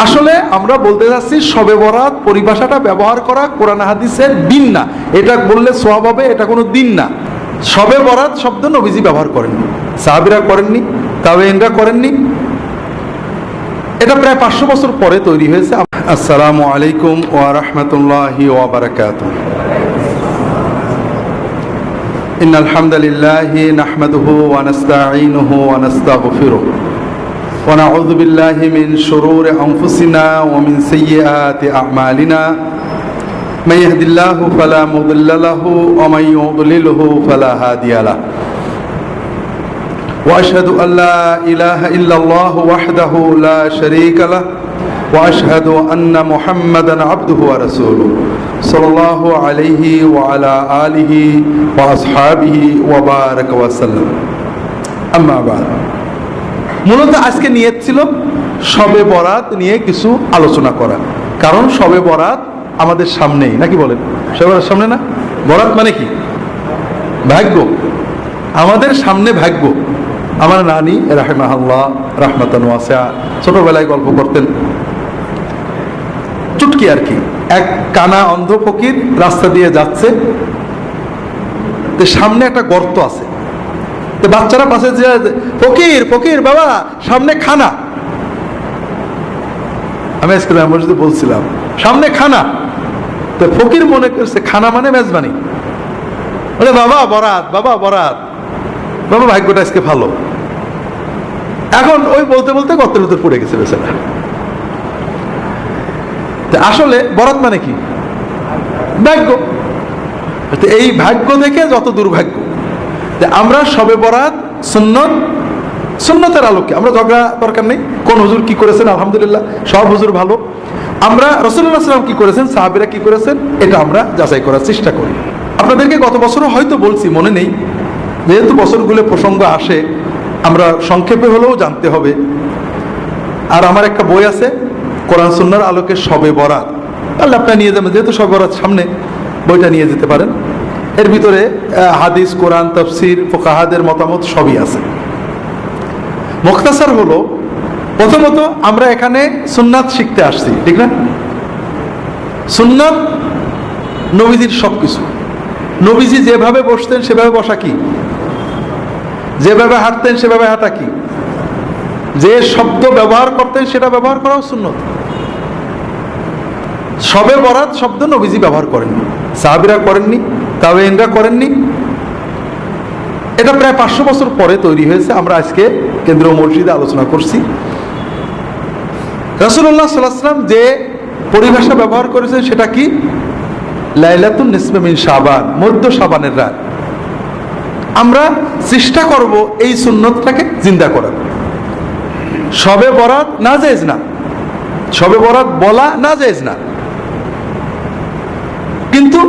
আসলে আমরা বলতে যাচ্ছি শবে বরাত পরিভাষাটা ব্যবহার করা কোরআন হাদিসের দিন না। এটা বললে সওয়াব হবে, এটা কোনো দিন না। শবে বরাত শব্দ নবীজি ব্যবহার করেননি, সাহাবীরা করেননি, তাবেঈনরা করেননি। এটা প্রায় 500 বছর পরে তৈরি হয়েছে। আসসালামু আলাইকুম ওয়া রাহমাতুল্লাহি ওয়া বারাকাতুহু। ইন্নাল হামদালিল্লাহি নাহমাদুহু ওয়া নাস্তাঈনুহু ওয়া নাস্তাগফিরুহু ওয়া নাউযু বিল্লাহি মিন শুরুরি আনফুসিনা ওয়া মিন সাইয়্যাতি আ'মালিনা মান ইয়াহদিল্লাহু ফালা মুদিল্লা লাহু ওয়া মান ইউদ্লিলহু ফালা হাদিয়া লাহু ওয়া আশহাদু আল্লা ইলাহা ইল্লাল্লাহু ওয়াহদাহু লা শারীকা লাহু ওয়া আশহাদু আন্না মুহাম্মাদান আবদুহু ওয়া রাসূলুহু সাল্লাল্লাহু আলাইহি ওয়া আলা আলিহি ওয়া আসহাবিহি ওয়া বারাকা ওয়া সাল্লাম। আম্মা বা'দ। মূলত আজকে নিয়ত ছিল শবে বরাত নিয়ে কিছু আলোচনা করা, কারণ শবে বরাত আমাদের সামনেই, নাকি বলেন? শবে বরাত সামনে না? বরাত মানে কি? ভাগ্য। আমাদের সামনে ভাগ্য। আমার নানি রাহিমাহুল্লাহ রাহমাতান ওয়াসিআ ছোটবেলায় গল্প করতেন, চুটকি আর কি। এক কানা অন্ধ ফকির রাস্তা দিয়ে যাচ্ছে, তো সামনে একটা গর্ত আছে। তো বাচ্চারা পাশে যে ফকির ফকির বাবা সামনে খানা। আমি আজকে মসজিদে বলছিলাম সামনে খানা। তো ফকির মনে করছে খানা মানে মেজবানি। বলে বাবা বরাত, বাবা বরাত, বাবা ভাগ্যটা আজকে ভালো। এখন ওই বলতে বলতে গর্তের ভিতর পড়ে গেছে বেচারা। আসলে বরাত মানে কি? ভাগ্য। এই ভাগ্য থেকে যত দুর্ভাগ্য। আমরা শবে বরাত সুন্নতের আলোকে, আমরা ঝগড়া দরকার নেই কোন হুজুর কি করেছেন, আলহামদুলিল্লাহ সব হুজুর ভালো। আমরা রাসূলুল্লাহ সাল্লাল্লাহু আলাইহি ওয়াসাল্লাম কি করেছেন, সাহাবীরা কি করেছেন, এটা আমরা যাচাই করার চেষ্টা করি। আপনাদেরকে গত বছরও হয়তো বলছি, মনে নেই, যেহেতু বছরগুলো প্রসঙ্গ আসে আমরা সংক্ষেপে হলেও জানতে হবে। আর আমার একটা বই আছে কোরআন সুন্নাহর আলোকে শবে বরাত, তাহলে আপনারা নিয়ে যাবেন, যেহেতু শবে বরাত সামনে, বইটা নিয়ে যেতে পারেন। এর ভিতরে হাদিস, কোরআন, তাফসীর, ফুকাহাদের মতামত সবই আছে। মুখতাসার হলো, প্রথমত আমরা এখানে সুন্নাত শিখতে আসছি, ঠিক না? সুন্নাত নবীজির সবকিছু। নবীজি যেভাবে বসতেন সেভাবে বসা কি, যেভাবে হাঁটতেন সেভাবে হাঁটা কি, যে শব্দ ব্যবহার করতেন সেটা ব্যবহার করাও সুন্নত। শবে বরাত শব্দ নবীজি ব্যবহার করেননি, সাহাবীরা করেননি, তাবেঈনরা করেননি। এটা প্রায় 500 বছর পরে তৈরি হয়েছে। আমরা আজকে কেন্দ্রীয় মসজিদে আলোচনা করছি। রাসূলুল্লাহ সাল্লাল্লাহু আলাইহি ওয়াসাল্লাম যে পরিভাষা ব্যবহার করেছেন সেটা কি? লাইলাতুন নিসফি মিন শাবান, মধ্য শাবানের রাত। আমরা চেষ্টা করব এই সুন্নতটাকে জিন্দা করার। শবে বরাত নাজায়েজ না, শবে বরাত বলা নাজায়েজ না, কিন্তু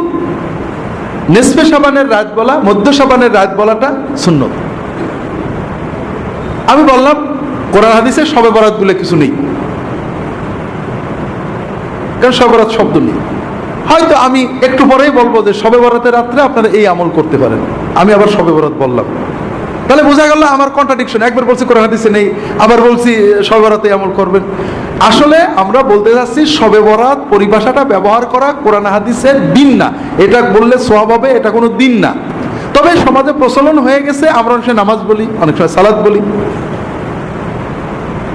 নিসফে শাবানের রাত বলা, মধ্য শাবানের রাত বলাটা সুন্নত। আমি বললাম কোরআন হাদিসে শবে বরাত বলে কিছু নেই, কারণ শবে বরাত শব্দ নেই। হয়তো আমি একটু পরেই বলবো যে শবে বরাতের রাত্রে আপনারা এই আমল করতে পারেন, আমি আবার শবে বরাত বললাম, তাহলে বোঝা গেল আমার কন্ট্রাডিকশন। একবার বলছি কোরআন হাদিসে নেই, আবার বলছি শবে বরাতে আমল করবেন। আসলে আমরা বলতে যাচ্ছি শবে বরাত পরিভাষাটা ব্যবহার করা কোরআন হাদিসের দিন না। এটা বললে সওয়াব হবে, এটা কোনো দিন না। তবে সমাজে প্রচলন হয়ে গেছে, আমরা অনেক সময় নামাজ বলি, অনেক সময় সালাত বলি,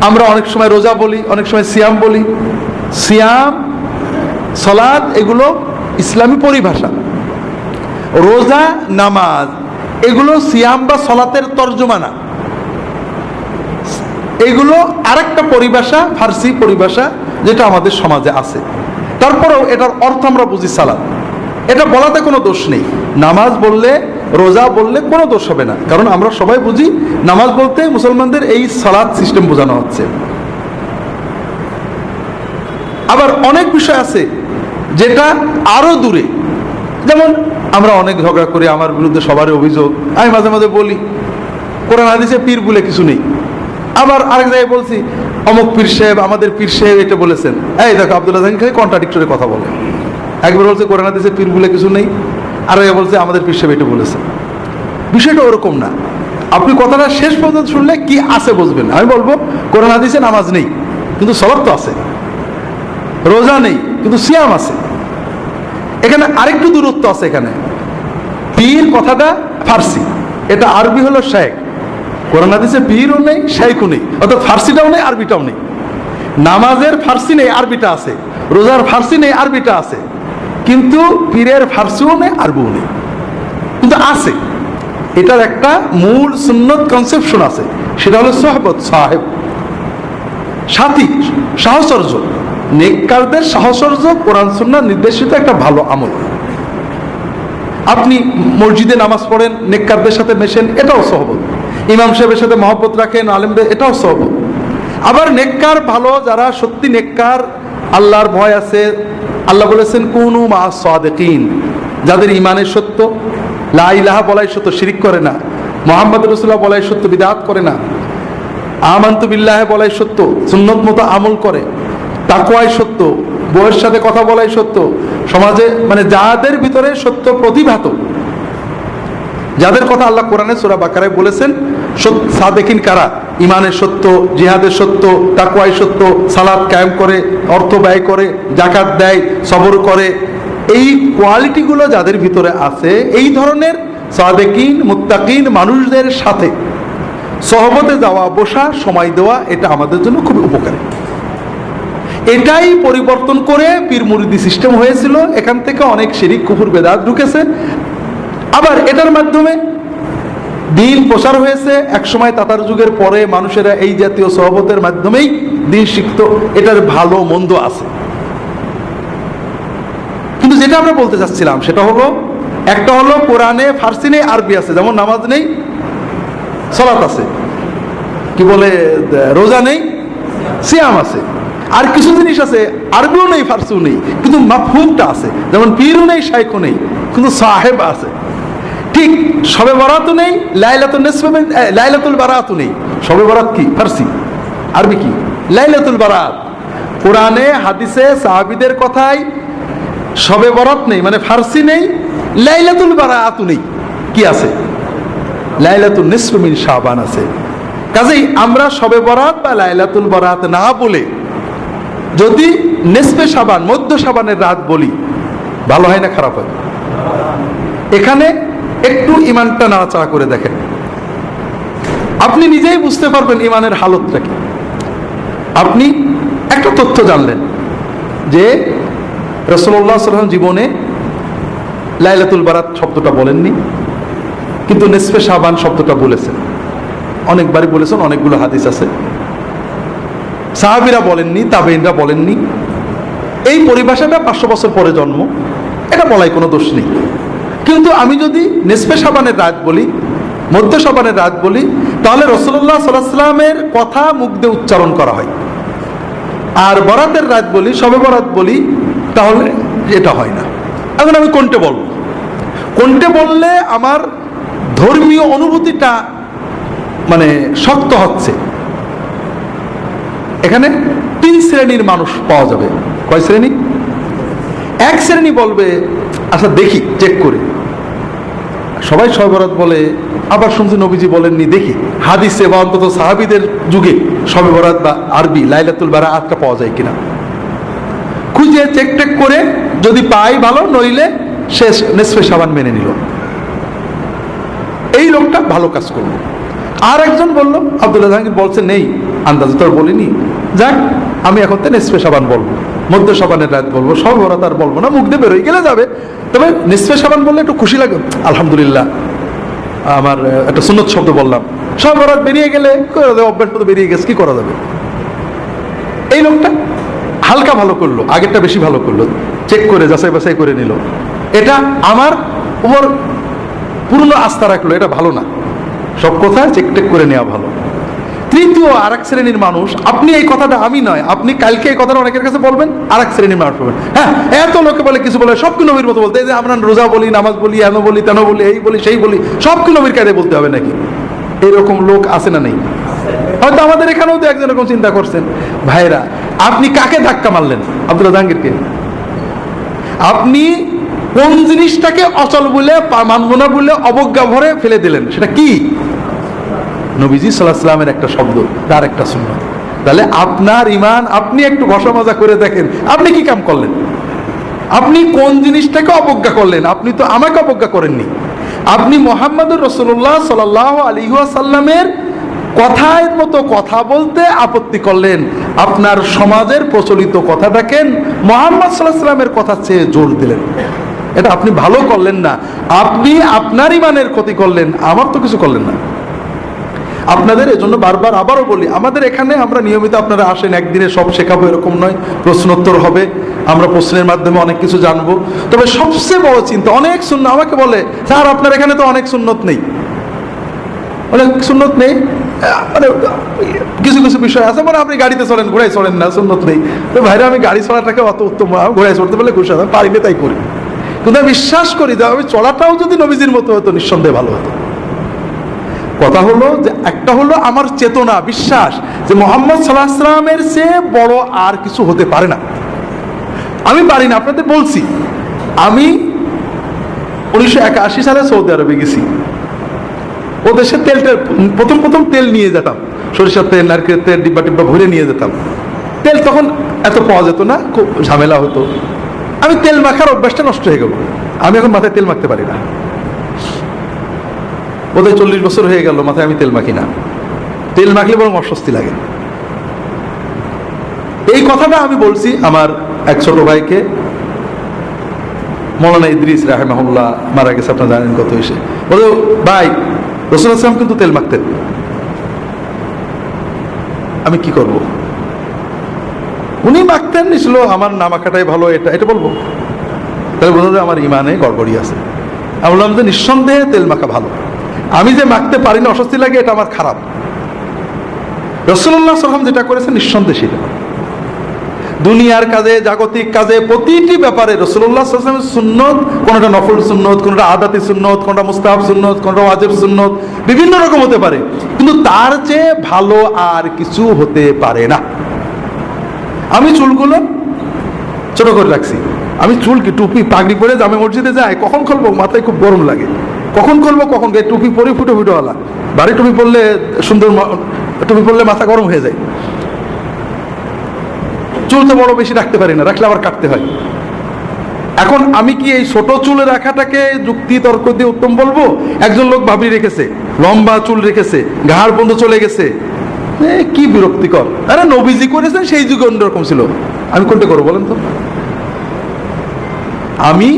আমরা অনেক সময় রোজা বলি, অনেক সময় সিয়াম বলি। সিয়াম, সালাত এগুলো ইসলামী পরিভাষা। রোজা, নামাজ এগুলো সিয়াম বা সালাতের তর্জমা না, এগুলো আরেকটা পরিভাষা, ফার্সি পরিভাষা, যেটা আমাদের সমাজে আছে। তারপরেও এটার অর্থ আমরা বুঝি সালাত। এটা বলাতে কোনো দোষ নেই। নামাজ বললে, রোজা বললে কোনো দোষ হবে না, কারণ আমরা সবাই বুঝি নামাজ বলতে মুসলমানদের এই সালাত সিস্টেম বোঝানো হচ্ছে। আবার অনেক বিষয় আছে যেটা আরো দূরে, যেমন আমরা অনেক ঝগড়া করি, আমার বিরুদ্ধে সবারই অভিযোগ, আমি মাঝে মাঝে বলি কোরআন হাদিসে পীর বলে কিছু নেই। আবার আরেক জায়গায় বলছি অমুক পীর সাহেব, আমাদের পীর সাহেব এটা বলেছেন। এই দেখো আব্দুল্লাহ জাহাঙ্গীর খালি কন্ট্রাডিক্টরি কথা বলে। একবার বলছে কোরআন হাদিসে পীর বলে কিছু নেই, আর বলছে আমাদের পীর সাহেব এটা বলেছেন। বিষয়টা ওরকম না। আপনি কথাটা শেষ পর্যন্ত শুনলে কি আছে বুঝবেন। আমি বলবো কোরআন হাদিসে নামাজ নেই, কিন্তু সালাত তো আছে। রোজা নেই কিন্তু সিয়াম আছে। এখানে আরেকটু দূরত্ব আছে। এখানে পীর কথাটা ফার্সি, এটা আরবি হলো শেখ। কোরআন হাদিসে পীরও নেই, শেখও নেই, অর্থাৎ ফার্সিটাও নেই, আরবিটাও নেই। নামাজের ফার্সি নেই, আরবিটা আছে। রোজার ফার্সি নেই, আরবিটা আছে। কিন্তু পীরের ফার্সিও নেই, আরবিও নেই, কিন্তু আছে। এটার একটা মূল সুন্নত কনসেপশন আছে, সেটা হলো সোহবত, সাহেব, সাথী, সাহচর্য। নেককারদের সাহচর্য কোরআন সুন্নাহ নির্দেশিত একটা ভালো আমল। আপনি মসজিদে নামাজ পড়েন, নেককারদের সাথে মেশেন, এটাও সহবত। ইমাম সাহেবের সাথে মহব্বত রাখেন, আলেমদের, এটাও সহবত। আবার নেককার ভালো, যারা সত্যি নেককার, আল্লাহর ভয় আছে, আল্লাহ বলেছেন কুনু মা সাদিকিন, যাদের ইমানের সত্য, লা ইলাহা বলাই সত্য, শিরিক করে না, মুহাম্মদ রাসূলুল্লাহ বলাই সত্য, বিদআত করে না, আমানতু বিল্লাহি বলাই সত্য, সুন্নত মতো আমল করে, তাকওয়াই সত্য, বউয়ের সাথে কথা বলাই সত্য, সমাজে মানে যাদের ভিতরে সত্য প্রতিভাত, যাদের কথা আল্লাহ কোরআনে সূরা বাকারায় বলেছেন সাদেকিন কারা, ইমানের সত্য, জিহাদের সত্য, তাকওয়াই সত্য, সালাত কায়েম করে, অর্থ ব্যয় করে, যাকাত দেয়, সবর করে, এই কোয়ালিটিগুলো যাদের ভিতরে আছে, এই ধরনের সাদেকিন মুত্তাকিন মানুষদের সাথে সহবতে যাওয়া, বসা, সময় দেওয়া, এটা আমাদের জন্য খুব উপকারী। এটাই পরিবর্তন করে পীর মুরিদি সিস্টেম হয়েছিল। এখান থেকে অনেক শিরিক, কুফর, বেদাত ঢুকেছে। আবার এটার মাধ্যমে দিন প্রচার হয়েছে। একসময় তাতার যুগের পরে মানুষেরা এই জাতীয় সহবতের মাধ্যমেই দিন শিখত। এটার ভালো মন্দ আছে, কিন্তু যেটা আমরা বলতে চাচ্ছিলাম সেটা হলো, একটা হলো কোরআনে ফার্সি নেই, আরবি আছে, যেমন নামাজ নেই, সালাত আছে, কি বলে রোজা নেই, সিয়াম আছে। আর কিছু জিনিস আছে আরবিও নেই, ফার্সিও নেই, কিন্তু মাফহুমটা আছে, যেমন পীরও নেই, শাইখও নেই, কিন্তু সাহেব আছে। ঠিক শবে বরাতও নেই, লাইলাতুল নিসফ, লাইলাতুল বারাতও নেই। শবে বরাত কি? ফার্সি। আরবি কি? লাইলাতুল বারাত। কোরআনে হাদিসে সাহাবীদের কথায় শবে বরাত নেই, মানে ফার্সি নেই, লাইলাতুল বারাতও নেই। কি আছে? লাইলাতুল নিসফ মিন শাবান আছে। কাজেই আমরা শবে বরাত বা লাইলাতুল বারাত না বলে যদি নিসফে শাবান, মধ্য শাবানের রাত বলি, ভালো হয় না খারাপ হয়? এখানে একটু ইমানটা নাড়াচাড়া করে দেখেন, আপনি নিজেই বুঝতে পারবেন ইমানের হালতটা কি। আপনি একটা তথ্য জানলেন যে রাসূলুল্লাহ সাল্লাল্লাহু আলাইহি ওয়াসাল্লাম জীবনে লাইলাতুল বারাত শব্দটা বলেননি, কিন্তু নিসফে শাবান শব্দটা বলেছেন, অনেকবারই বলেছেন, অনেকগুলো হাদিস আছে। সাহাবীরা বলেননি, তাবেঈনরা বলেননি। এই পরিভাষাটা 500 বছর পরে জন্ম, এটা বলাই কোনো দোষ নেই। কিন্তু আমি যদি নিসফে শাবানের রাত বলি, মধ্য শাবানের রাত বলি, তাহলে রাসূলুল্লাহ সাল্লাল্লাহু আলাইহি ওয়াসাল্লামের কথা মুখ দিয়ে উচ্চারণ করা হয়। আর বরাতের রাত বলি, শবে বরাত বলি, তাহলে এটা হয় না। এখন আমি কোনটা বলবো? কোনটা বললে আমার ধর্মীয় অনুভূতিটা মানে শক্ত হচ্ছে? এখানে 3 শ্রেণীর মানুষ পাওয়া যাবে। কয় শ্রেণী? এক শ্রেণী বলবে আচ্ছা দেখি, চেক করি, সবাই শবে বরাত বলে, আবার শুনছি নবীজি বলেননি, দেখি হাদিসে বা অন্তত সাহাবীদের যুগে শবে বরাত বা আরবি লাইলাতুল বারাতটা পাওয়া যায় কিনা, খুঁজে চেক টেক করে যদি পাই ভালো, নইলে সে নিসফে শাবান মেনে নিল। এই লোকটা ভালো কাজ করলো। আর একজন বলল, আব্দুল্লাহ জাহাঙ্গীর বলছে নেই, আন্দাজ তো আর বলিনি, যাক আমি এখন তো নিসফে শাবান বলবো, মধ্য শাবানের রাত বলবো, শবে বরাত আর বলবো না, মুখ দিয়ে বেরোয় গেলে যাবে। তবে নিসফে শাবান বললে একটু খুশি লাগে, আলহামদুলিল্লাহ আমার একটা সুন্নত শব্দ বললাম। শবে বরাত বেরিয়ে গেলে অভ্যাস মতো বেরিয়ে গেছে, কি করা যাবে। এই লোকটা হালকা ভালো করলো, আগেরটা বেশি ভালো করলো, চেক করে যাচাই বাছাই করে নিল, এটা আমার উপর পূর্ণ আস্থা রাখলো, এটা ভালো না, সব কথা চেক টেক করে নেওয়া ভালো। তৃতীয় আর এক শ্রেণীর মানুষ, আপনি এই কথাটা, আমি নয়, আপনি কালকে এই কথাটা অনেকের কাছে বলবেন, আর এক শ্রেণীর মানুষ বলবেন, হ্যাঁ এত লোকে বলে, কিছু বলে, সব কি নবীর মতো বলতে, এই যে আমরা রোজা বলি, নামাজ বলি, এন বলি, তেন বলি, এই বলি, সেই বলি, সব কি নবীর কায়দায় বলতে হবে নাকি? এইরকম লোক আছে না নেই? হয়তো আমাদের এখানেও তো একজন এরকম চিন্তা করছেন। ভাইরা, আপনি কাকে ধাক্কা মারলেন? আব্দুল্লাহ জাহাঙ্গীরকে। আপনি কোন জিনিসটাকে অচল বলে, মানব না বলে অবজ্ঞা ভরে ফেলে দিলেন? সেটা কি? নবীজি সাল্লাল্লাহু আলাইহি ওয়াসাল্লামের একটা শব্দ, তার একটা সুন্নাত। তাহলে আপনার ইমান, আপনি একটু ঘষা মাজা করে দেখেন, আপনি কি কাম করলেন, আপনি কোন জিনিসটাকে অবজ্ঞা করলেন? আপনি তো আমাকে অবজ্ঞা করেননি, আপনি মুহাম্মদুর রাসূলুল্লাহ সাল্লাল্লাহু আলাইহি ওয়াসাল্লামের কথার মতো কথা বলতে আপত্তি করলেন। আপনার সমাজের প্রচলিত কথাটাকে মুহাম্মদ সাল্লাল্লাহু আলাইহি ওয়াসাল্লামের কথা চেয়ে জোর দিলেন। এটা আপনি ভালো করলেন না, আপনি আপনার ইমানের ক্ষতি করলেন, আমার তো কিছু করলেন না। আপনাদের এজন্য বারবার আবারও বলি, আমাদের এখানে আমরা নিয়মিত, আপনারা আসেন, একদিনে সব শেখাবো এরকম নয়, প্রশ্নোত্তর হবে, আমরা প্রশ্নের মাধ্যমে অনেক কিছু জানবো। তবে সবচেয়ে বড় চিন্তা, অনেক সুন্নাত আমাকে বলে, স্যার আপনার এখানে তো অনেক সুন্নত নেই, অনেক সুন্নত নেই, মানে কিছু কিছু বিষয় আছে, মানে আপনি গাড়িতে চলেন, ঘোড়ায় চলেন না, সুন্নত নেই। তো ভাইরা, আমি গাড়ি চলাটাকে অত উত্তম, ঘোড়ায় চলতে পারলে খুশি, আমি পারি না তাই করি। কিন্তু আমি বিশ্বাস করি যে আমি চলাটাও যদি নবীজির মতো হতো, নিঃসন্দেহে ভালো হতো। কথা হলো যে, একটা হলো আমার চেতনা, বিশ্বাস যে মুহাম্মদ সাল্লাল্লাহু আলাইহি ওয়াসাল্লামের চেয়ে বড় আর কিছু হতে পারে না। আমি পারি না, আপনাদের বলছি, আমি 1981 সালে সৌদি আরবে গেছি। ও দেশে তেলটা প্রথম তেল নিয়ে যেতাম, সরিষার তেল, নারকেলের তেল, ডিব্বা টিব্বা ভরে নিয়ে যেতাম। তেল তখন এত পাওয়া যেত না, খুব ঝামেলা হতো। আমি তেল মাখার অভ্যাসটা নষ্ট হয়ে গেল, আমি এখন মাথায় তেল মাখতে পারি না। বোধহয় 40 বছর হয়ে গেল মাথায় আমি তেল মাখি না, তেল মাখলে বরং অস্বস্তি লাগে। এই কথাটা আমি বলছি আমার এক ছোট ভাইকে, মৌলানা ইদ্রিস রাহিমাহুল্লাহ, মারা গেছে, আপনারা জানেন কত হয়েছে। বলে, ভাই রাসূলুল্লাহ সাল্লাল্লাহু আলাইহি ওয়াসাল্লাম কিন্তু তেল মাখতেন, আমি কি করব? উনি মাখতেন, নিছিল, আমার না মাখাটাই ভালো, এটা বলবো? তাহলে বোঝা যায় আমার ইমানে গড়বড়ি আছে। আমি বললাম যে নিঃসন্দেহে তেল মাখা ভালো, আমি যে মাখতে পারি না, অস্বস্তি লাগে, এটা আমার খারাপ। রাসূলুল্লাহ সাল্লাল্লাহু আলাইহি ওয়াসাল্লাম যেটা করেছেন নিঃসন্দেহে সেটা। দুনিয়ার কাজে, জাগতিক কাজে, প্রতিটি ব্যাপারে রাসূলুল্লাহ সাল্লাল্লাহু আলাইহি ওয়াসাল্লামের সুন্নত, কোনটা নফল সুন্নত, কোনটা আদাতি সুন্নত, কোনটা মুস্তাহাব সুন্নত, কোনটা ওয়াজিব সুন্নত, বিভিন্ন রকম হতে পারে, কিন্তু তার চেয়ে ভালো আর কিছু হতে পারে না। আমি চুলগুলো ছোট করে রাখছি, আমি চুল কি টুপি পাগড়ি পরে জামে মসজিদে যাই, কখন খুলবো মাথায় খুব গরম লাগে, কখন খুলবো কখন, টুপি পরে ফুটো ফুটোওয়ালা, ভারী টুপি পরলে, সুন্দর টুপি পরলে মাথা গরম হয়ে যায়। চুল তো বড় বেশি রাখতে পারি না, রাখলে আবার কাটতে হয়। এখন আমি কি এই ছোট চুল রাখাটাকে যুক্তি তর্ক দিয়ে উত্তম বলবো? একজন লোক ভাবি রেখেছে, লম্বা চুল রেখেছে, ঘাড় পর্যন্ত চলে গেছে, কি বিরক্তিকর। আরে নবীজি করেছেন, সেই যুগে অন্যরকম ছিল, আমি কোনটা করবো বলেন তো? আমি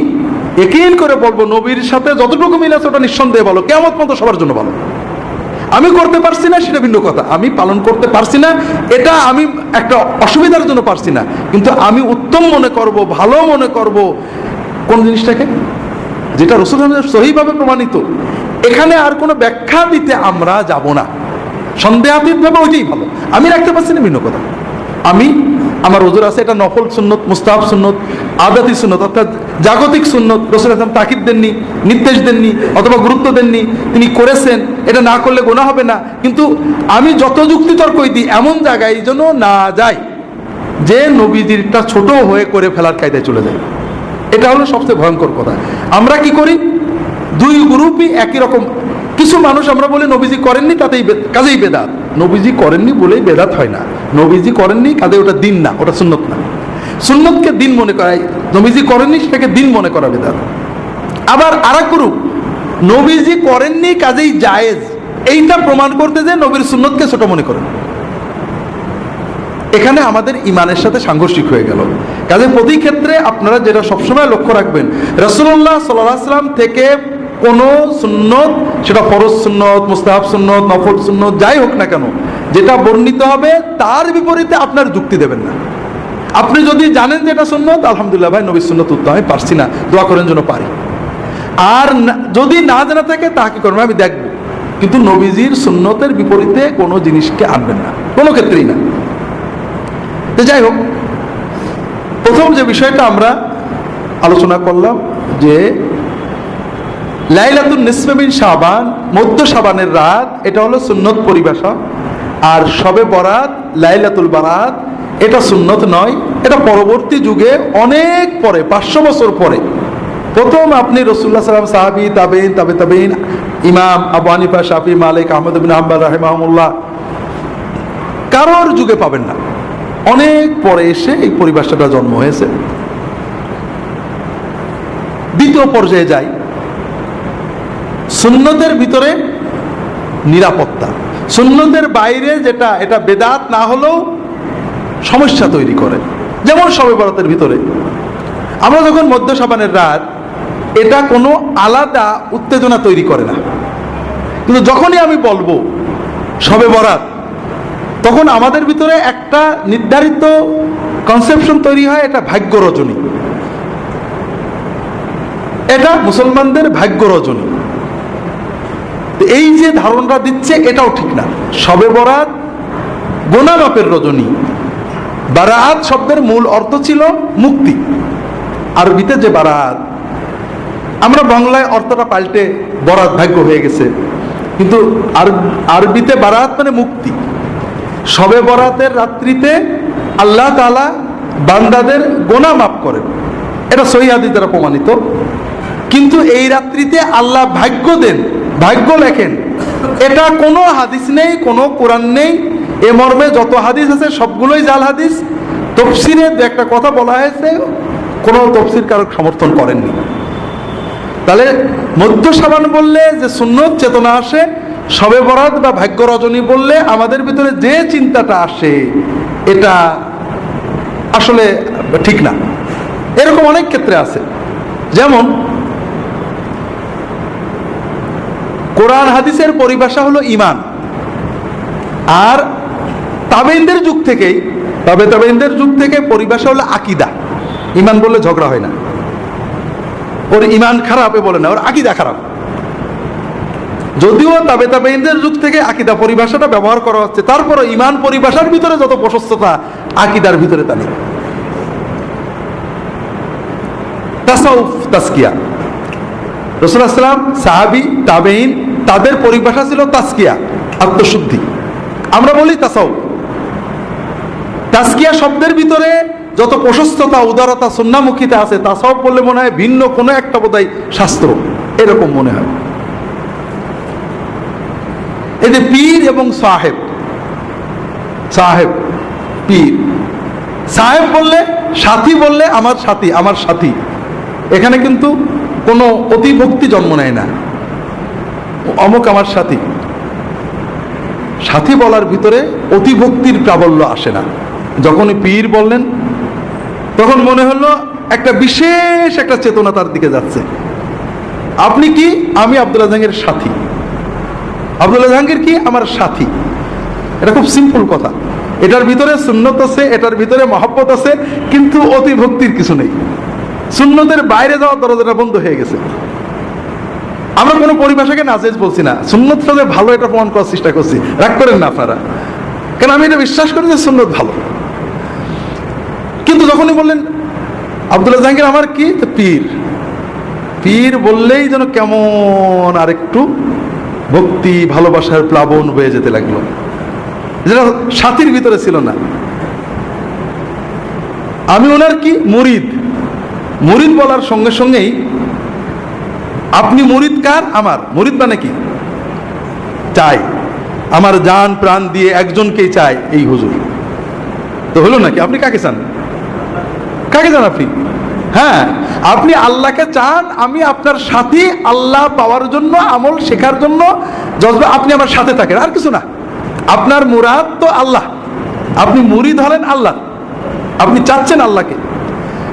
একিন করে বলবো, নবীর সাথে যতটুকু মিল আছে ওটা নিঃসন্দেহে ভালো, কিয়ামত পর্যন্ত সবার জন্য ভালো। আমি করতে পারছি না সেটা ভিন্ন কথা, আমি পালন করতে পারছি না, এটা আমি একটা অসুবিধার জন্য পারছি না, কিন্তু আমি উত্তম মনে করব, ভালো মনে করব কোন জিনিসটাকে, যেটা রাসূলুল্লাহ সহিভাবে প্রমাণিত। এখানে আর কোনো ব্যাখ্যা দিতে আমরা যাব না, সন্দেহাতীত ভাবে ওইটাই ভালো। আমি রাখতে পারছি না ভিন্ন কথা, আমি আমার ওজোর আছে, এটা নফল সুন্নত, মুস্তাহাব সুন্নত, আদাতি সুন্নত, অর্থাৎ জাগতিক সুন্নত। রাসূলুল্লাহ সাল্লাল্লাহু আলাইহি ওয়াসাল্লাম তাকিদ দেননি, নির্দেশ দেননি, অথবা গুরুত্ব দেননি, তিনি করেছেন, এটা না করলে গুনাহ হবে না। কিন্তু আমি যত যুক্তি তর্কই দিই, এমন জায়গায় যেন না যাই যে নবীজিরটা ছোট হয়ে করে ফেলার কায়দায় চলে যায়। এটা হলো সবচেয়ে ভয়ঙ্কর কথা। আমরা কি করি, দুই গ্রুপই একই রকম। কিছু মানুষ আমরা বলি নবীজি করেননি, তাতেই কাজেই বেদাত। নবীজি করেননি বলেই বেদাত হয় না, নবীজি করেননি কাজে ওটা দিন না, ওটা সুন্নত না। সুন্নতকে দিন মনে করাই, নবীজি করেননি সেটাকে দিন মনে করা বেদাত। আবার আরেক গ্রুপ, নবীজি করেননি কাজেই জায়েজ, এইটা প্রমাণ করতে যে নবীর সুন্নতকে ছোট মনে করেন। এখানে আমাদের ইমানের সাথে সাংঘর্ষিক হয়ে গেল। কাজে প্রতি ক্ষেত্রে আপনারা যেটা সবসময় লক্ষ্য রাখবেন, রাসূলুল্লাহ সাল্লাল্লাহু আলাইহি ওয়াসাল্লাম থেকে কোনো সুন্নত, সেটা ফরজ সুন্নত, মুস্তাহাব সুন্নত, নফল সুন্নত, যাই হোক না কেন, যেটা বর্ণিত হবে তার বিপরীতে আপনার যুক্তি দেবেন না। আপনি যদি জানেন যে এটা সুন্নত, আলহামদুলিল্লাহ ভাই, নবীর সুন্নত উত্তম, আমি পারছি না, দোয়া করেন যেন পারি। আর যদি না জানা থাকে তা কি করবেন আমি দেখব, কিন্তু নবীজির সুন্নতের বিপরীতে কোনো জিনিসকে আনবেন না, কোনো ক্ষেত্রেই না। তো যাই হোক, প্রথম যে বিষয়টা আমরা আলোচনা করলাম যে লাইলাতুন নিসফে মিন শাবান, মধ্য শাবানের রাত, এটা হলো সুন্নত পরিভাষা। আর শবে বরাত, লাইলাতুল বারাত, এটা সুন্নত নয়, এটা পরবর্তী যুগে অনেক পরে, 500 বছর পরে প্রথম আপনি রাসূলুল্লাহ সাল্লাল্লাহু আলাইহি ওয়াসাল্লাম, সাহাবী, তাবেঈন, ইমাম আবু হানিফা, শাফি, মালিক, আহমদ ইবনে হাম্বল রাহিমাহুল্লাহ, কারোর যুগে পাবেন না। অনেক পরে এসে এই পরিভাষাটা জন্ম হয়েছে। দ্বিতীয় পর্যায়ে যাই, সুন্নতের ভিতরে নিরাপত্তা। সুন্নতের বাইরে যেটা, এটা বেদাত না হলেও সমস্যা তৈরি করে। যেমন শবে বরাতের ভিতরে আমরা যখন মধ্য শাবানের রাত, এটা কোনো আলাদা উত্তেজনা তৈরি করে না, কিন্তু যখনই আমি বলবো শবে বরাত, তখন আমাদের ভিতরে একটা নির্ধারিত কনসেপশন তৈরি হয়, এটা ভাগ্য রজনী, এটা মুসলমানদের ভাগ্য রজনী। এই যে ধারণা দিচ্ছে এটাও ঠিক না। শবে বরাত গোনা মাপের রজনী। বারাত শব্দের মূল অর্থ ছিল মুক্তি। আরবিতে যে বারাত, আমরা বাংলায় অর্থটা পাল্টে বরাত ভাগ্য হয়ে গেছে, কিন্তু আরবিতে বারাত মানে মুক্তি। শবে বরাতের রাত্রিতে আল্লাহ তাআলা বান্দাদের গোনা মাফ করেন, এটা সহিহ হাদিস দ্বারা প্রমাণিত। কিন্তু এই রাত্রিতে আল্লাহ ভাগ্য দেন, ভাগ্য লেখেন, এটা কোনো হাদিস নেই, কোনো কোরআন নেই। এ মর্মে যত হাদিস আছে সবগুলোই জাল হাদিস। তফসিরে দু একটা কথা বলা হয়েছে, কোনো তফসির কারক সমর্থন করেননি। তাহলে মধ্য শাবান বললে যে সুন্নত চেতনা আসে, শবে বরাত বা ভাগ্য রজনী বললে আমাদের ভিতরে যে চিন্তাটা আসে এটা আসলে ঠিক না। এরকম অনেক ক্ষেত্রে আছে। যেমন কোরআন হাদিসের পরিভাষা হলো ঈমান, আর তাবেঈনদের যুগ থেকেই, তাবেঈনদের যুগ থেকে পরিভাষা হলো আকীদা। ঈমান বললে ঝগড়া হয় না, ওর ঈমান খারাপ এ বলে না, ওর আকীদা খারাপ। যদিও তাবেঈনদের যুগ থেকে আকীদা পরিভাষাটা ব্যবহার করা হচ্ছে, তারপরে ঈমান পরিভাষার ভিতরে যত প্রশস্ততা আকীদার ভিতরে তা নেই। তাসাউফ, তাসকিয়া, রাসূলুল্লাহ সাল্লাল্লাহু আলাইহি ওয়াসাল্লাম, সাহাবী, তাবেঈন, তাদের পরিভাষা ছিল তাসকিয়া, আত্মশুদ্ধি। আমরা বলি তাসাউফ। তাসকিয়া শব্দের ভিতরে যত প্রশস্ততা, উদারতা, সুন্নাহমুখিতা আছে, তাসাউফ বললে মনে হয় ভিন্ন কোনো একটা বোধহয় শাস্ত্র, এরকম মনে হয়। এই যে পীর এবং সাহেব, সাহেব পীর, সাহেব বললে, সাথী বললে আমার সাথী, আমার সাথী, এখানে কিন্তু কোনো অতিভক্তি জন্ম নেয় না, অমুক আমার সাথী। সাথী বলার ভিতরে অতিভক্তির প্রাবল্য আসে না। যখনই পীর বললেন তখন মনে হলো একটা বিশেষ একটা চেতনা তার দিকে যাচ্ছে। আপনি কি? আমি আব্দুল্লাহ জাহাঙ্গীরের সাথী। আব্দুল্লাহ জাহাঙ্গীর কি? আমার সাথী। এটা খুব সিম্পল কথা। এটার ভিতরে সুন্নত আছে, এটার ভিতরে মহব্বত আছে, কিন্তু অতিভক্তির কিছু নেই। সুন্নতের বাইরে যাওয়ার দরজাটা বন্ধ হয়ে গেছে। আমরা কোনো পরিভাষাকে নাজেজ বলছি না, সুন্নতটা যে ভালো এটা প্রমাণ করার চেষ্টা করছি। রাগ করেন না আপনারা, কেন আমি এটা বিশ্বাস করি যে সুন্নত ভালো। কিন্তু যখনই বললেন আব্দুল্লাহ জাহাঙ্গীর আমার কি, তো পীর, পীর বললেই যেন কেমন আরেকটু ভক্তি ভালোবাসার প্লাবন বয়ে যেতে লাগলো, যেটা সাথীর ভিতরে ছিল না। আমি ওনার কি মুরিদ। মুরিদ বলার সঙ্গে সঙ্গেই আপনি মুরিদ কার? আমার। মুরিদ মানে কি? চাই, আমার জান প্রাণ দিয়ে একজনকেই চাই, এই হুজুর। তো হলো নাকি? আপনি কাকে চান? কাকে চান আপনি? হ্যাঁ, আপনি আল্লাহকে চান, আমি আপনার সাথী, আল্লাহ পাওয়ার জন্য, আমল শেখার জন্য যতটা আপনি আমার সাথে থাকেন, আর কিছু না। আপনার মুরাদ তো আল্লাহ, আপনি মুরিদ হলেন আল্লাহ, আপনি চাচ্ছেন আল্লাহকে।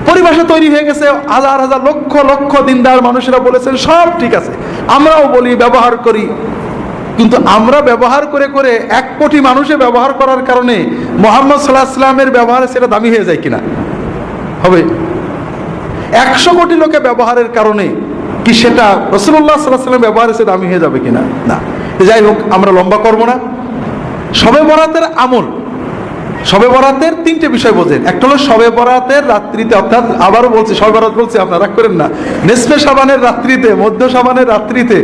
পরিভাষা তৈরি হয়ে গেছে, হাজার হাজার লক্ষ লক্ষ দিনদার মানুষেরা বলেছেন, সব ঠিক আছে, আমরাও বলি, ব্যবহার করি। কিন্তু আমরা ব্যবহার করে করে 1 কোটি মানুষে ব্যবহার করার কারণে মুহাম্মদ সাল্লাল্লাহু আলাইহি ওয়াসাল্লামের ব্যবহারে সেটা দামি হয়ে যায় কিনা? হবে। 100 কোটি লোকে ব্যবহারের কারণে কি সেটা রাসূলুল্লাহ সাল্লাল্লাহু আলাইহি ওয়াসাল্লাম ব্যবহারে সে দামি হয়ে যাবে কিনা? না। যাই হোক, আমরা লম্বা করব না। শবে বরাতের আমল, শবে বরাতের 3টে বিষয় বোঝেন। একটা হলো শবে বরাতের রাত্রিতে, অর্থাৎ আবারও বলছি, শবে বরাত বলছি, আপনারা রাগ করেন না, নিসফে শাবানের রাত্রিতে, মধ্য শাবানের রাত্রিতে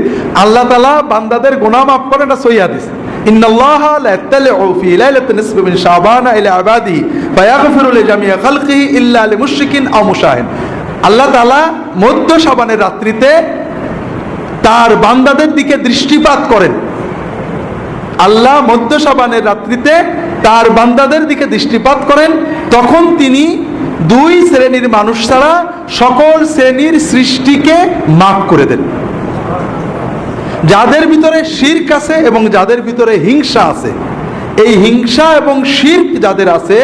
আল্লাহ তাআলা বান্দাদের গুনাহ মাফ করেন। এটা সহিহ হাদিস। ইন্নাল্লাহা লা ইয়াত্তালিউ ফি লাইলাতিন নিসফি মিন শাবানা ইলা ইবাদিহি ফায়াগফিরু লিজামিই খালকিহি ইল্লা লিমুশরিকিন আও মুশাহিন। আল্লাহ তাআলা মধ্য শাবানের রাত্রিতে তার বান্দাদের দিকে দৃষ্টিপাত করেন। আল্লাহ মধ্য শাবানের রাত্রিতে তার বান্দাদের দিকে দৃষ্টিপাত করেন, তখন তিনি দুই শ্রেণীর মানুষ ছাড়া সকল শ্রেণীর সৃষ্টিকে মাফ করে দেন। যাদের ভিতরে শিরক আছে এবং যাদের ভিতরে হিংসা আছে, এই হিংসা এবং শিরক যাদের আছে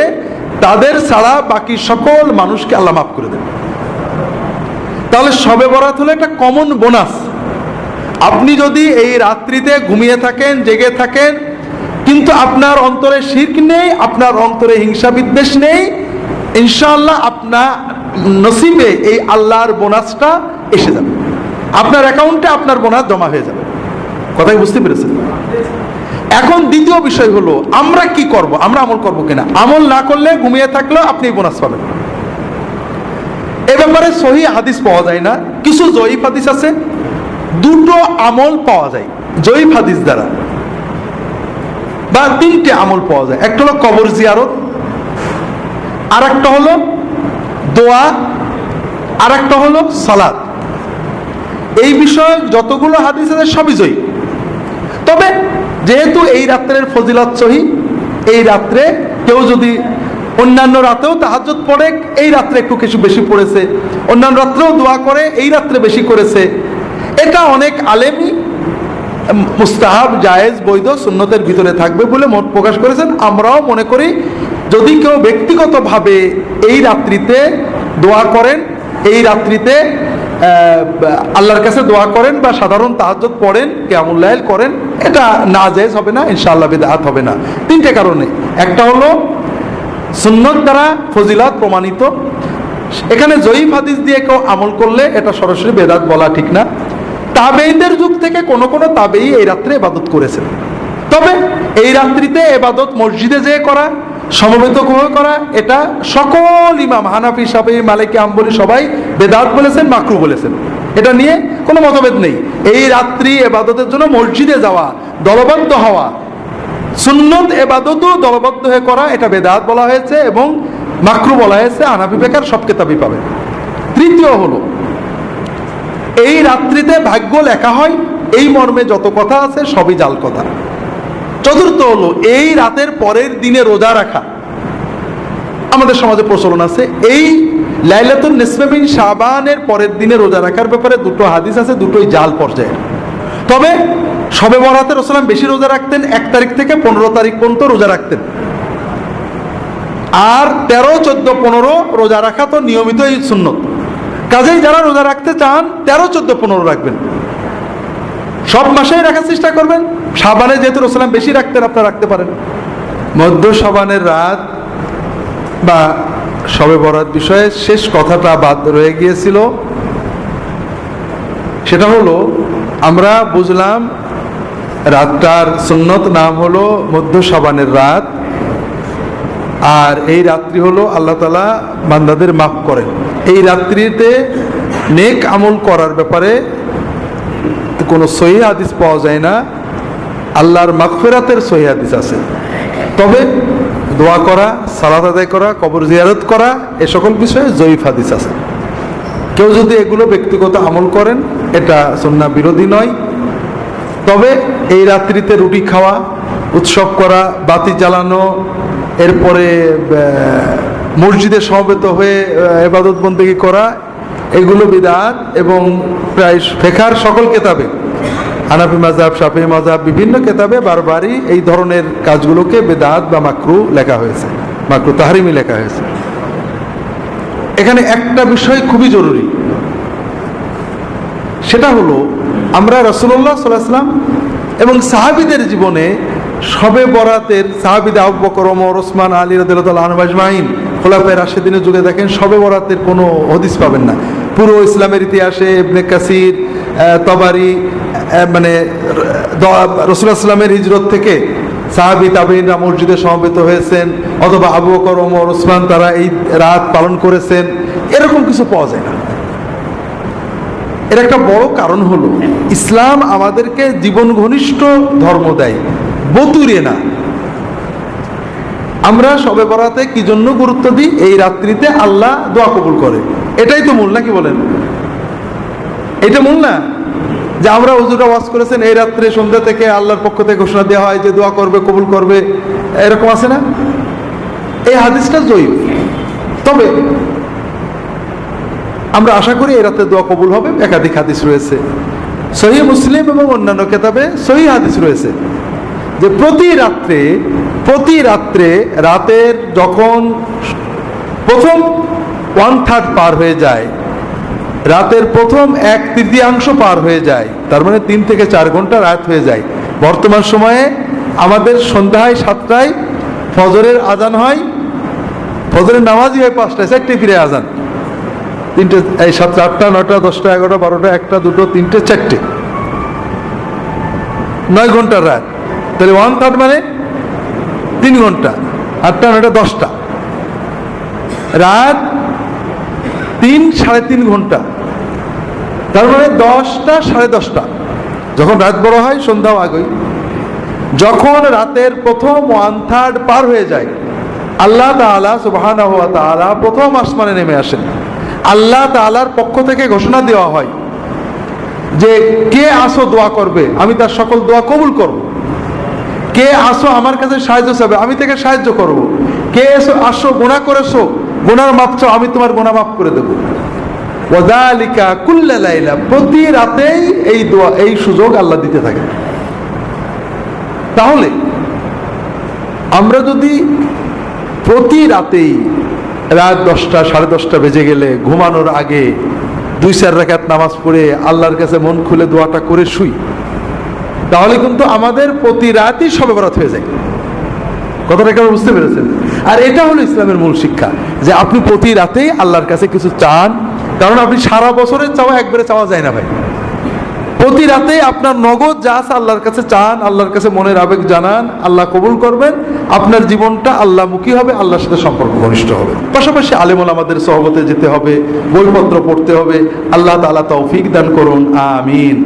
তাদের ছাড়া বাকি সকল মানুষকে আল্লাহ মাফ করে দেন। তাহলে শবে বরাত হলো একটা কমন বোনাস। আপনি যদি এই রাত্রিতে ঘুমিয়ে থাকেন, জেগে থাকেন, কিন্তু আপনার অন্তরে শিরক নেই, আপনার অন্তরে হিংসা বিদ্বেষ নেই, ইনশাআল্লাহ আপনার নসিবে এই আল্লাহর বোনাসটা এসে যাবে, আপনার অ্যাকাউন্টে আপনার বোনাস জমা হয়ে যাবে। কথাই বুঝতে পেরেছেন? এখন দ্বিতীয় বিষয় হলো আমরা কি করব, আমরা আমল করব কিনা। আমল না করলে, ঘুমিয়ে থাকলেও আপনি বোনাস পাবেন। এ ব্যাপারে সহিহ হাদিস পাওয়া যায় না, কিছু জয়ীফ হাদিস আছে। দুটো আমল পাওয়া যায় জয়ীফ হাদিস দ্বারা, বা তিনটে আমল পাওয়া যায়। একটা হলো কবর জিয়ারত, আর একটা হলো দোয়া, আর একটা হলো সালাত। এই বিষয়ে যতগুলো হাদিস আছে সবই জয়ীফ। তবে যেহেতু এই রাত্রের ফজিলত সহিহ, এই রাত্রে কেউ যদি অন্যান্য রাতেও তাহাজ্জুদ পড়ে, এই রাত্রে একটু কিছু বেশি পড়েছে, অন্যান্য রাত্রেও দোয়া করে, এই রাত্রে বেশি করেছে, এটা অনেক আলেমই মুস্তাহাব, জায়েজ, বৈধ, সুন্নতের ভিতরে থাকবে বলে মত প্রকাশ করেছেন। আমরাও মনে করি যদি কেউ ব্যক্তিগতভাবে এই রাত্রিতে দোয়া করেন, এই রাত্রিতে আল্লাহর কাছে দোয়া করেন বা সাধারণ তাহাজ্জুদ পড়েন, কিয়ামুল লাইল করেন, এটা নাজায়েজ হবে না, ইনশাআল্লাহ বিদআত হবে না। তিনটে কারণে। একটা হলো সুন্নত দ্বারা ফজিলত প্রমাণিত। এখানে জয়ীফ হাদিস দিয়ে কেউ আমল করলে এটা সরাসরি বেদাত বলা ঠিক না। তাবেঈদের যুগ থেকে কোন কোন তাবেঈ এই রাত্রে ইবাদত করেছেন। তবে এই রাত্রিতে ইবাদত মসজিদে যেয়ে করা, সমবেত করা, এটা সকল ইমাম হানাফি, শাফিঈ, মালিকি, হাম্বলি সবাই বেদাত বলেছেন, মাকরুহ বলেছেন। এটা নিয়ে কোনো মতভেদ নেই। এই রাত্রি ইবাদতের জন্য মসজিদে যাওয়া, দলবদ্ধ হওয়া, সুন্নত ইবাদতও দলবদ্ধ হয়ে করা, এটা বেদাত বলা হয়েছে এবং মাকরুহ বলা হয়েছে। হানাফি ফিকহের সব কিতাবই পাবে। তৃতীয় হলো এই রাত্রিতে ভাগ্য লেখা হয়, এই মর্মে যত কথা আছে সবই জাল কথা। চতুর্থ হলো এই রাতের পরের দিনে রোজা রাখা। আমাদের সমাজে প্রচলন আছে এই লাইলাতুন নিসফে মিন শাবানের পরের দিনে রোজা রাখার ব্যাপারে দুটো হাদিস আছে, দুটোই জাল পর্যায়ে। তবে শবে বরাতে রাসূলুল্লাহ বেশি রোজা রাখতেন, 1 তারিখ থেকে 15 তারিখ পর্যন্ত রোজা রাখতেন। আর 13, 14, 15 রোজা রাখা তো নিয়মিতই সুন্নত। কাজেই যারা রোজা রাখতে চান 13, 14, 15 রাখবেন, সব মাসেই রাখার চেষ্টা করবেন। শাবানে যেহেতু রাসূলুল্লাহ বেশি রাখতেন, আপনারা রাখতে পারেন। মধ্য শাবানের রাত বা শবে বরাত বিষয়ে শেষ কথাটা বাদ রয়ে গিয়েছিল। সেটা হলো আমরা বুঝলাম রাতটার সুন্নত নাম হলো মধ্য শাবানের রাত, আর এই রাত্রি হলো আল্লাহ তাআলা বান্দাদের মাফ করেন। এই রাত্রিতে নেক আমল করার ব্যাপারে কোনো সহিহ হাদিস পাওয়া যায় না। আল্লাহর মাগফিরাতের সহিহ হাদিস আছে, তবে দোয়া করা, সালাত আদায় করা, কবর জিয়ারত করা, এ সকল বিষয়ে জয়ীফ হাদিস আছে। কেউ যদি এগুলো ব্যক্তিগত আমল করেন এটা সুন্নাহ বিরোধী নয়। তবে এই রাত্রিতে রুটি খাওয়া, উৎসব করা, বাতি জ্বালানো, এরপরে মসজিদে সমবেত হয়ে ইবাদত বন্দেগী করা, এগুলো বিদআত। এবং প্রায় ফিকহের সকল কিতাবে, হানাফি মাযহাব, শাফিঈ মাযহাব, বিভিন্ন কিতাবে বারবারই এই ধরনের কাজগুলোকে বিদআত বা মাকরুহ লেখা হয়েছে, মাকরুহ তাহরিমি লেখা হয়েছে। এখানে একটা বিষয় খুবই জরুরি, সেটা হলো আমরা রাসূলুল্লাহ সাল্লাল্লাহু আলাইহি ওয়াসাল্লাম এবং সাহাবীদের জীবনে শবে বরাতের, সাহাবীদের আবু বকর, ওমর, ওসমান, আলী রাদিয়াল্লাহু আনহুম আজমাইন, খোলাফায়ে রাশিদিনের যুগে দেখেন শবে বরাতের কোনো হাদিস পাবেন না। পুরো ইসলামের ইতিহাসে ইবনে কাসির, তাবারি, মানে রাসূলুল্লাহ সাল্লাল্লাহু আলাইহি ওয়াসাল্লামের হিজরত থেকে সাহাবী তাবেঈনরা মসজিদে সমবেত হয়েছেন, অথবা আবু বকর, ওমর, ওসমান তারা এই রাত পালন করেছেন, এরকম কিছু পাওয়া যায় না। এর একটা বড় কারণ হলো ইসলাম আমাদেরকে জীবন ঘনিষ্ঠ ধর্ম দেয়, বতুরে না। আমরা শবে বরাতে কি জন্য গুরুত্ব দিই? এই রাত্রিতে আল্লাহ দোয়া কবুল করে, এটাই তো মূল, নাকি বলেন? এটা মূল না? যে আমরা হুজুরা ওয়াজ করেছেন এই রাত্রে সন্ধ্যা থেকে আল্লাহর পক্ষ থেকে ঘোষণা দেওয়া হয় যে দোয়া করবে, কবুল করবে, এরকম আছে না? এই হাদিসটা জয়ীফ। তবে আমরা আশা করি এই রাতে দোয়া কবুল হবে। একাধিক হাদিস রয়েছে, সহিহ মুসলিম এবং অন্যান্য কিতাবে সহিহ হাদিস রয়েছে যে প্রতি রাত্রে রাতের যখন প্রথম 1/3 পার হয়ে যায়, রাতের প্রথম 1/3 পার হয়ে যায়, তার মানে 3 থেকে 4 ঘন্টা রাত হয়ে যায়। বর্তমান সময়ে আমাদের সন্ধ্যায় 7টায় ফজরের আজান হয়, ফজরের নামাজই হয় 5টায়, 4টায় ফিরে আজান, 3টে, এই 7টা, 8টা, 9টা, 10টা, 11টা, 12টা, 1টা, 2টো, 3টে, 4টে, 9 ঘন্টার রাত। তাহলে 1/3 মানে 3 ঘন্টা, 8টা, 9টা, 10টা, রাত 3 সাড়ে 3 ঘন্টা, তার মানে 10টা, সাড়ে 10টা। যখন রাত বড় হয় সন্ধ্যাও আগেই। যখন রাতের প্রথম 1/3 পার হয়ে যায়, আল্লাহ তাআলা সুবহানাহু ওয়া তাআলা প্রথম আসমানে নেমে আসেন। আল্লাহ তাআলার পক্ষ থেকে ঘোষণা দেওয়া হয় যে কে আসো দোয়া করবে, আমি তার সকল দোয়া কবুল করব। কে আসো আমার কাছে সাহায্য চাবে, আমি তাকে সাহায্য করব। কে আসো গুনাহ করেছো, গুনার মাপ চাও, আমি তোমার গুনাহ মাফ করে দেব। ওয়াযালিকা কুল্লা লাইলা, প্রতি রাতেই এই দোয়া, এই সুযোগ আল্লাহ দিতে থাকে। তাহলে আমরা যদি প্রতি রাতেই রাত 10টা, সাড়ে 10টা বেজে গেলে ঘুমানোর আগে 2-4 রাকাত নামাজ পড়ে আল্লাহর কাছে মন খুলে দোয়াটা করে শুই, তাহলে কিন্তু আমাদের প্রতি রাতই শবে বরাত হয়ে যায়। কথাটা কেমন বুঝতে পেরেছেন? আর এটা হলো ইসলামের মূল শিক্ষা, যে আপনি প্রতি রাতেই আল্লাহর কাছে কিছু চান, কারণ আপনি সারা বছরের চাওয়া একবারে চাওয়া যায় না ভাই। প্রতি রাতে আপনার নগদ যা আছে আল্লাহর কাছে চান, আল্লাহর কাছে মনের আবেগ জানান, আল্লাহ কবুল করবেন, আপনার জীবনটা আল্লাহমুখী হবে, আল্লাহর সাথে সম্পর্ক ঘনিষ্ঠ হবে। পাশাপাশি আলেম ওলামাদের সহবতে যেতে হবে, বইপত্র পড়তে হবে। আল্লাহ তাআলা তৌফিক দান করুন, আমিন।